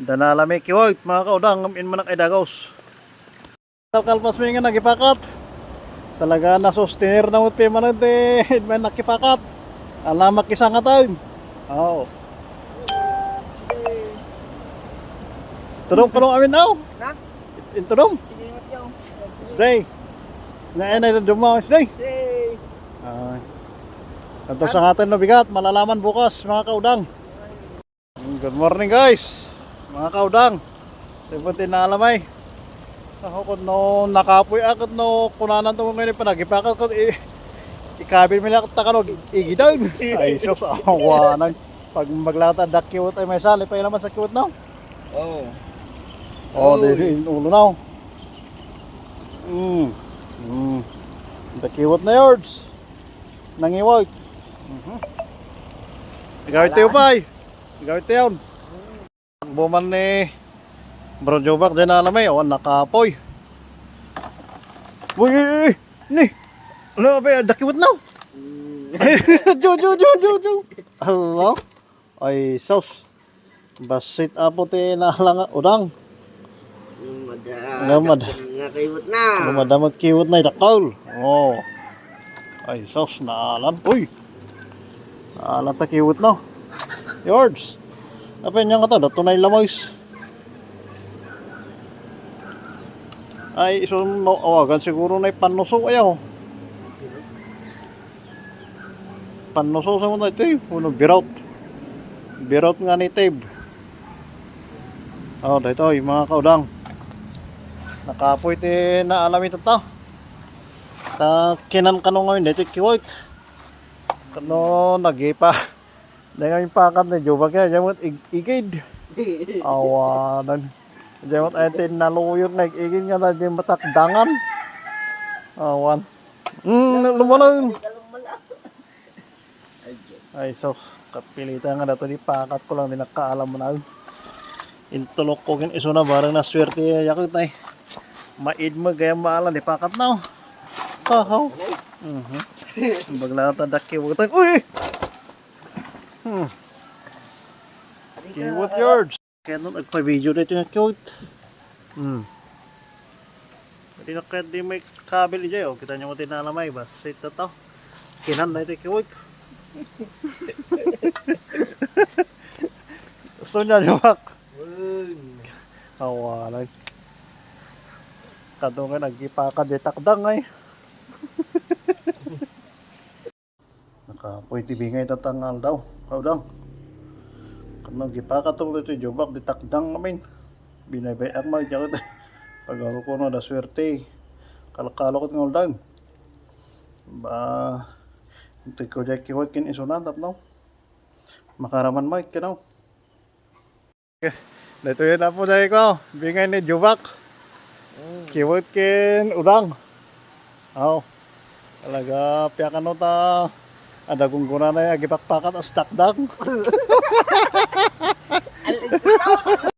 Danalami kiwag mga kaudang in manak ay dagos. Kalpas mi nga nagipakat. Talaga na-sustainer na mo pe manad man nakipakat. Alamak isang taon. Oo. Tudong kanong amin now. Na? Intudong. Sige mat yaw. Stay. Na na dumaw stay. Hey. Ay. Ito sa atin na bigat, malalaman bukas mga kaudang. Good morning guys, mga kaudang. Tibutin na alamay. Ako no nakapoy akot no kunanan to ngayon panagipakat ko ikabil mi lang takano igidaw. Ay sus awanan. Pag maglata dakiwot ay may sali pa naman sa kiwot no. Oh. Oh, dili ulo na. Dakiwot na yards. Nangiwag. Ikaw ito pay. Ikaw ito yun. Buman ni Bro Jobak dyan na alamay. O, nakapoy. Uy, ni. Ano ba, dakiwat na. Jo. Hello. Ay, sauce. Basit apo ti nalang udang. Lumad. Nakaiwot na. Lumadamag kiwat na idakaul. Oh. Ay, sauce naalan. Uy. Naalan ta kiwat na. Yards. Apa niya nga to? Tunay lamoys. Ay, so no, awagan siguro na panuso ayaw. Panuso sa muna ito eh. Puno biraut. Biraut nga ni Tib. Oh, dito yung mga kaudang. Nakapoy ti na alam ito to. Ta kinan kano ngayon dito kiwait. Kano nagipa. Dahil yung pakat na Jobak yan, jamot igid. Awanan. Jamot atin naluyot na igid nga na yung matakdangan. Awan. Lumalang. Ay sos, kapilitan nga nato di pakat ko lang din nakaalam mo na. Intulok ko kin iso na barang na swerte yakot na eh. Maid mo gaya maalan di pakat na. Hahaw. Baglata dakiwutan. Uy! Kiwot yards. Kaya nun nagpa-video dito nga kiwot. Hindi na kaya di may kabel dyan. Kita nyo mo tinalamay ba? Sa ito to. Kinan na ito kiwot. Gusto niya Jobak. Awalan. Kadong nga nagipaka di takdang ay. Nakapoy tibingay tatangal daw. Kaudang. Kanang gipaka to dito Jobak di takdang amin. Binabayak mo jakot. Pag-aro ko na da swerte. Kalakalo ko ng uldang. Ba ito ko dyan kiwag kin isunan tap no. Makaraman mo ikinaw. Dito yun na po dahil ko. Bingay ni Jobak. Kiwag kin udang. Oh. Talaga piyakan no ta. Ada gunggunan na yung agipakpakat as takdang.